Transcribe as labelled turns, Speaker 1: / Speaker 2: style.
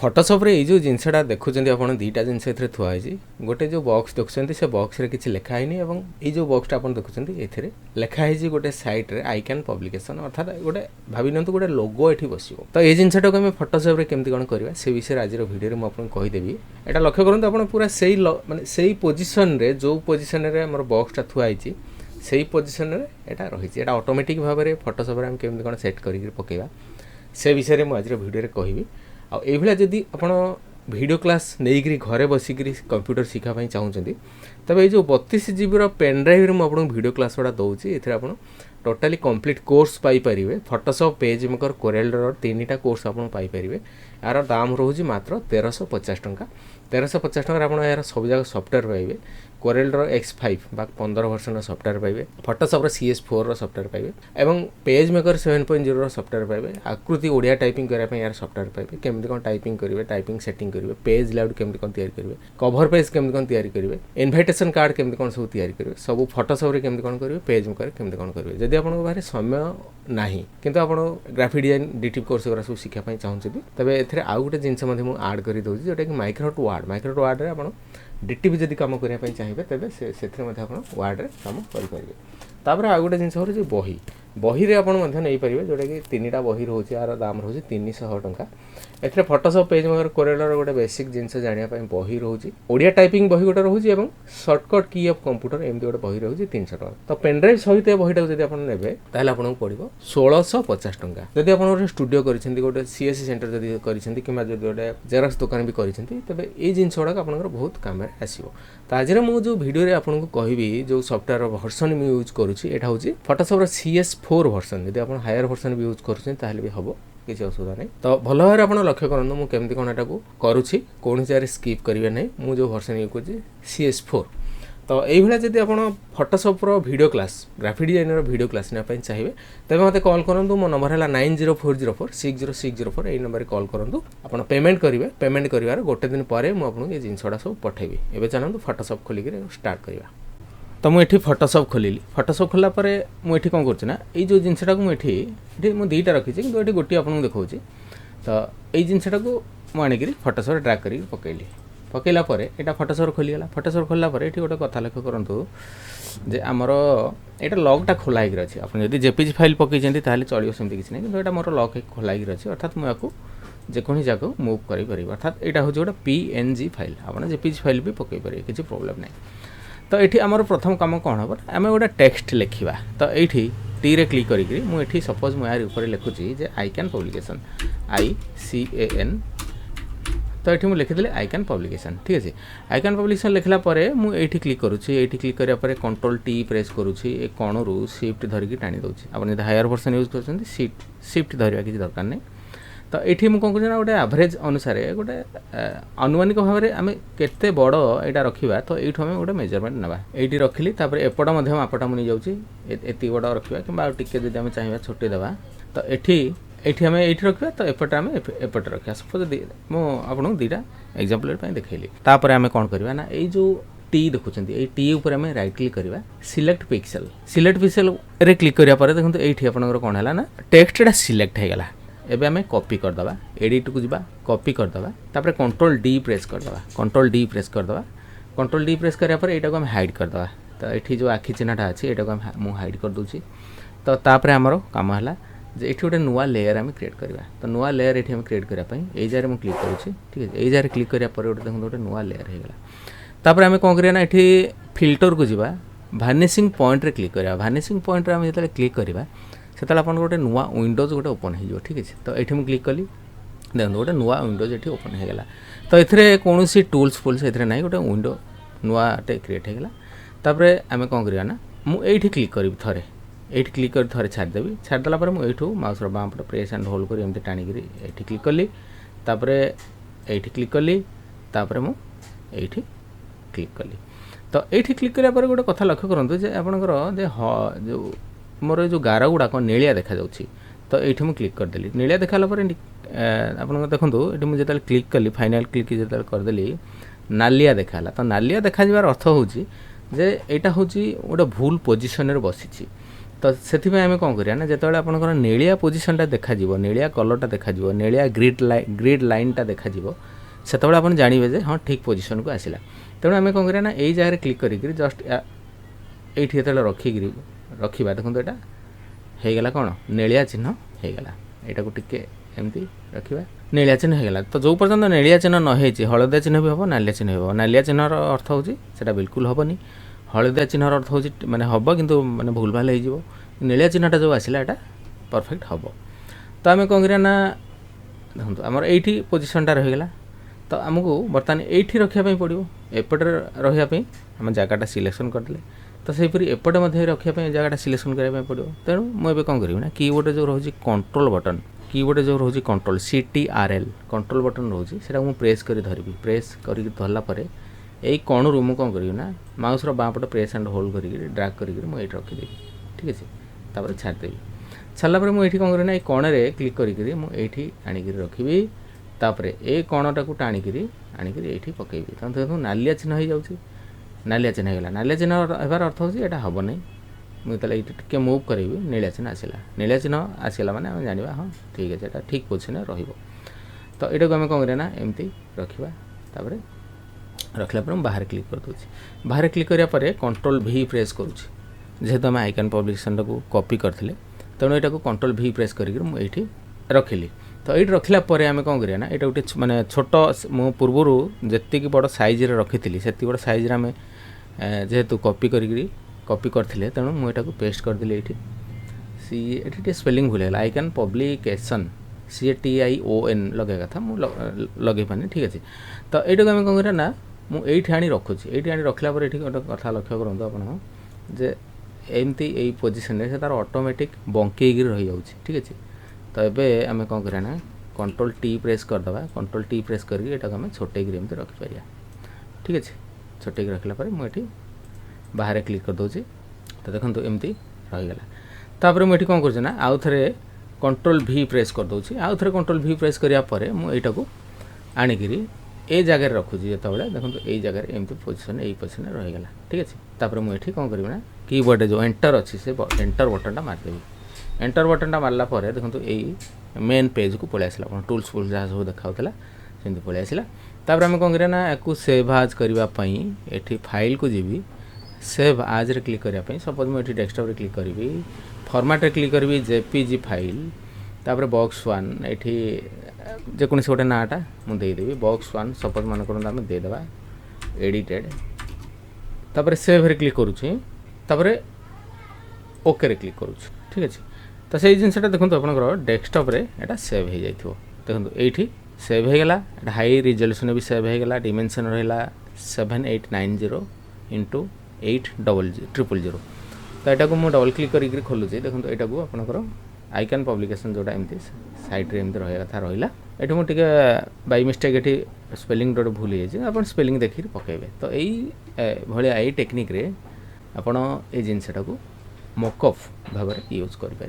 Speaker 1: Photoshop रे जो जिनसटा देखुं आप दुईटा जिनस थुआई गोटे जो बॉक्स देखुं से बॉक्स रे किसी लिखाई ये जो बॉक्सटा आप देखुं ये लिखाई गोटे साइट रे आइकन पब्लिकेशन अर्थात गोटे भावी नि गोटे लोगो ये बस तो ये जिनटा को आम फोटोशॉप रे केमती कौन करवा से विषय आज भिडियो मुझे कहीदेवी यहाँ लक्ष्य करूँ आप पूरा से मानने से पोजिशन रे जो पोजिशन रे आम बॉक्सटा थुआई से पोजिशन रे यहाँ रही ऑटोमेटिक भाव में फोटोशॉप रे केमती कौन सेट कर पकेवा से विषय में आज भिडियो कहबी आईभा जदि आप वीडियो क्लास नहीं घरे बसिक कंप्यूटर शिखापी चाहते तब ये 32 GB पेनड्राइव में आपको वीडियो क्लास गुड़ा दूसरी ये टोटाली कंप्लीट कोर्स पाइपर फोटोशॉप पेज मेकर कोरेलर 3टा कोर्स आप पाइपर यार दाम रोज मात्र 1350 टंका 1350 टंका आप यार सब जगह सॉफ्टवेयर पाइबे कोरेलर X5 बा 15 वर्षन सॉफ्टवेयर पाइबे फोटोशॉप CS4 सॉफ्टवेयर पाइबे एवं पेज मेकर 7.0 सॉफ्टवेयर पाइबे आकृति ओडिया टाइपिंग करने यार सॉफ्टवेयर पाइबे केमती कौन टाइपिंग करेंगे टाइपिंग सेटिंग करेंगे पेज लेआउट केमती कौन तैयारी करेंगे कवर पेज केमती कौन तैयारी करेंगे इनविटेशन कार्ड केमती कौन सब तैयारी करेंगे सब फोटोशॉप रे केमती कौन करेंगे पेज मेकर केमती कौन करेंगे जदि आपको बाहर समय नहीं किंतु आप ग्राफिक डिजाइन डिटिव कोर्स गुरा सब शिखापी चाहते तेज ए आउ गोटे जिनस आड कर दूसरी जोटा कि माइक्रोट वार्ड रे आप डिटिव जदि कम करने चाहिए तेज से वार्ड रे कम करेंगे तापर आउ गोटे जिनस हो बही बही रे आपण नहीं पारे जोटा कि 3टा बही रोचे यार दाम रोचे 300 टंका ए फोटोशॉप पेज मेकर कोरेलर गोटे बेसिक जिनस जानापी बही रोचे ओडिया टाइपिंग बही गोटे रोचे और सर्टकट की ऑफ कंप्यूटर एमती गोटे बही रोचे 300 टंका तो पेनड्राइव सहित बहीटा जब आप ने आपको पड़ो 1650 टंका जदि आप गोटे स्टूडियो कर गोटे CSC सेंटर जब कर गोटे जेरक्स दुकान भी करते तेज ये जिनस गुड़ाक आप बहुत कम आसो तो आज मुझे जो भिडियो आपको कहबी जो सॉफ्टवेयर वर्सन मुझे यूज करुँची यहाँ हूँ फोटोशॉप CS4 वर्सन जब आप हायर वर्सन भी यूज कर भी हम किसी असुविधा नहीं तो भल भाव आप लक्ष्य करूँ मुझे केमती कौन यहाँ करुँची कौन जगह स्किप करेंगे नहीं मुझे जो वर्सन यूज कर CS4 तो यही जब आप Photoshop video class graphic designer video class नापी चाहिए तेज मत कॉल करूँ मो नंबर है 9040460604 यही नंबर कॉल करूँ आप पेमेंट करेंगे पेमेंट कर गोटे दिन पर मुझे ये जिनसा सब पठेबी एवं चलते फोटोशॉप खोलिक स्टार्ट करवा तो मुझे फोटोशॉप खोलिली फोटोशॉप खोला मुझे कौन करना ये जो जिनसा को मुझे दुईटा रखी कि गोटे आपको देखा तो ये जिनसा को मुझे फोटोशॉप ड्रैग कर पकईली पकईला यहाँ फोटोशॉप खोलीगला फोटोशॉप खोलला ये गोटे कथा लक्ष्य करूँ जे आमर यहाँ लॉकटा खोला अच्छे आप जेपीजी फाइल पकईं चलो सेमती किसी नहीं कि मोर लॉक खोला अच्छे अर्थात मुझे जेकोसी जगह मूव कर अर्थात यहाँ हूँ गोटे PNG फाइल आप जेपीजी फाइल भी पकई पारे किसी प्रोब्लेम नहीं तो ये आमर प्रथम कम कौन हम आम गोटे टेक्स्ट लिखा तो ये टी रे क्लिक करी मुझे सपोज मुझे ऊपर लिखुची जे आइकन पब्लिकेशन ICAN तो ये मुझे लिखिदेली आइकन पब्लिकेशन ठीक अच्छे आइकन पब्लिकेशन लिखला मुझे क्लिक करुँची ये क्लिक करापर Ctrl+T प्रेस करुँची कणु शिफ्ट धरिकी टाणी दूसरी आप हायर वर्सन यूज कर शिफ्ट धरवा किसी दरकार नहीं तो ये मुझे कौन कर गोटे एवरेज अनुसार गोटे अनुमानिक भाव में आम के बड़ यहाँ रखा तो ये आम गोटे मेजरमेंट ना ये रखिली एपट मापटा मुझे जाऊँगी एति बड़ रखा कि टे जब चाहिए छोटेदेवा तो ये आम ये रखा तो एपटे आम एपटे रखा सपोज मुझे दुईटा एग्जांपल देखली तापर आम कौन करवा ना ये जो टी देखुं ये टी ऊपर आम राइट क्लिक करवा सिलेक्ट पिक्सेल रे क्लिक करापर देखो ये कौन है ना टेक्सटा सिलेक्ट होगा एबे आम कॉपी करदे एडिट को जावा कॉपी करदे तापर Ctrl+D प्रेस करदे Ctrl+D प्रेस करदे Ctrl+D प्रेस करापर यहाँ को आम हाइड करदे तो ये जो आखि चिन्हटा अच्छी यहाँ को मुझे हाइड कर दूसरी तो तापर आमर कम है जे ये गोटे नुआ लेयर आम क्रिएट करवा तो नुआ लेयर ये क्रिएट करने यही जगह मुझे क्लिक करुँची ठीक है यही जगह क्लिक करापर गोटे देखो गोटे नुआ लेयर होगा तापर आम कौन करना ये फिल्टर को जावा भानिशिंग पॉइंट रे क्लिक करवा भानिशिंग पॉइंट रे आम जो क्लिक करवा से आप गोटे नुआ विंडोज गोटे ओपन हो ठीक है तो ये मुझे क्लिक कली देखो गोटे नुआ विंडोज ये ओपन होगा तो ये कौन सी टूल्स फुल्स ये ना गोटे विंडो नुआटे क्रिएट होगा तापर आम कौन करवा ना मुझे क्लिक करी थे ये क्लिक कर थे छाड़देवी छाड़देला मुझे माउसर बाम पटे प्रेस एंड होल्ड कर टाणी ये क्लिक कली तापर ये क्लिक कली तापर मुझे क्लिक कली तो ये क्लिक करापर गोटे कथा लक्ष्य करूँ जे आपंकर जो मोर जो गार गुड़ाक नीलिया देखा जाऊँगी तो ये मुझे क्लिक करदेली नीलिया देखाला आप देखो ये मुझे जो क्लिक कली फाइनाल क्लिक जो करदेली नालिया देखाला तो नालिया देखा अर्थ हूँ जे यहाँ हूँ गोटे भूल पोजिशन बसी तो से आम कौन करा जो आपंकर नेलिया पोजिशनटा देखा नेलिया कलरटा देखा नेलिया ग्रिड लाइनटा देखा से आप जानवे जे हाँ ठीक पोजिशन को आसला तेणु आम कौन करा यही जगह क्लिक करी जस्ट ये रखिकी रखा देखो यहाँ होगला कौन नेलिया चिन्ह होगला यहाँ को टिके एमती रखा नेलिया चिन्ह होगला तो जो पर्यटन नेलिया चिन्ह न हो हलदिया चिन्ह भी हम नालिया चिन्ह हो नालिया चिन्हर अर्थ होता बिल्कुल हेनी हलदिया चिन्हर अर्थ हो माने हम किंतु माने भूल भाल हो नेलिया चिन्हटा जो आसला यहाँ परफेक्ट हम तो आम कौन करा देखो आमर ये पोजिशनटा रहीगला तो आमको बर्तमान ये रखापी पड़ो एपटे रही आम जगटा सिलेक्शन करदे तो सहीपरी एपटे रखापी जगटा सिलेक्शन करने पड़ो तेणु मुझे कौन करी ना कीबोर्ड जो रोचे कंट्रोल बटन कीबोर्ड जो रोचे कंट्रोल CTRL कंट्रोल बटन रोचे से प्रेस कर धरबी प्रेस कर धरलापर यही कणु मुझे कौन करी ना माउस बाँपटे प्रेस एंड होल्ड करके ड्रैग करके मुझे रखीदेवी ठीक अच्छे तापर छाड़देवी छाड़ापर मुझे कौन करी ना कणे क्लिक करी मुझे आणिक रखी तापर ए कणटा को टाणिक ये पकईबी तो देखो नालिया चिन्ह हो जाऊँगी नालिया चिन्ह होगा नालिया चिन्ह होबार अर्थ हो हम नहीं मुझे टे मुव करी नीलिया चिन्ह आसला नीलिया चिन्ह आसला मैंने आम जाना हाँ ठीक अच्छे यहाँ ठीक पोजिशन तो यहाँ को आम कौन करें एमती रखा तापर रखला बाहर क्लिक कर दूसरी बाहर क्लिक करापर Ctrl+V प्रेस करुँची जेहेतु आम आइकन पब्लिकेशन को कॉपी करते तेणु यहाँ को Ctrl+V प्रेस करके रखिली तो ये रखला आम कौन करिया ना ये गोटे माने छोट मु पूर्वर जी बड़ साइज रखी से बड़ साइज आम जेहेतु कॉपी करते तेणु मुझे पेस्ट करदेली ये स्पेलिंग भूल है आइकन पब्लिकेशन CATION लगे कथा मुझे लगे पानी ठीक अच्छे तो ये आम कौन करिया ना मुझे आनी रखुची ये आनी रखला गोटे कथा लक्ष्य करूँ आपजे एमती यही पोजिशन से तार ऑटोमेटिक बंकई रही जाऊँगी ठीक अच्छे तो ये आम कौन करें ना Ctrl+T प्रेस करदे Ctrl+T प्रेस करके आम छोटेक एमती रखिपर ठीक अच्छे छोटेक रखला मुझे बाहर क्लिक कर दूसरी तो देखो एमती रहीगला तापर मुझे कौन कर आउ थे Ctrl+V प्रेस कर दूसरी आउ थे Ctrl+V प्रेस करापर मुझा को आणिकी ये जगह रखुची जो देखो यही जगह एमती पोजिशन यही पोजिशन रहीगला ठीक अच्छे तापर मुझे कौन करी कीबोर्ड जो एंटर अच्छी से एंटर बटनटा मारदेवी एंटर बटनटा मारला देखो यही मेन पेज को पलि आसला टूल्स फुल्स जहाँ सब देखा सेमती पलि आसला तापर आम कौन करिया ना या सेव आज करने ये फाइल को जीवी सेव आज रे क्लिक करने सपोज मुझे डेस्कटॉप रे क्लिक करी फॉर्मेट रे क्लिक करी JPG फाइल तापर बॉक्स 1 ये जेकोसी गोटे नाटा मुझेदेवी बॉक्स 1 सपोज मन कर आम देदेबा एडिटेड तापर सेव रे क्लिक करुँची तापर ओके रे क्लिक करुँच ठीक अच्छे तो से जिनसा देखो आप डेस्कटॉप रे एटा सेव हो जाइए देखो ये सेव होगला हाई रिजोल्यूशन भी सेव होगला डिमेंशन रहा 7890 × 80000 तो यहाँ को मुझे डबल क्लिक करके खोलुचे देखो यहाँ को आपंकर आइकन पब्लिकेशन जोटा एमती साइड रे एमती रहा कथा रहा ये मुझे बाय मिस्टेक ये स्पेलिंग गोटे भूल जाइए आप स्पेलिंग देखिए पकेबे तो यही भाया यही टेक्निक रे आपड़ ये जिनसा को मॉकअप भाव यूज करें।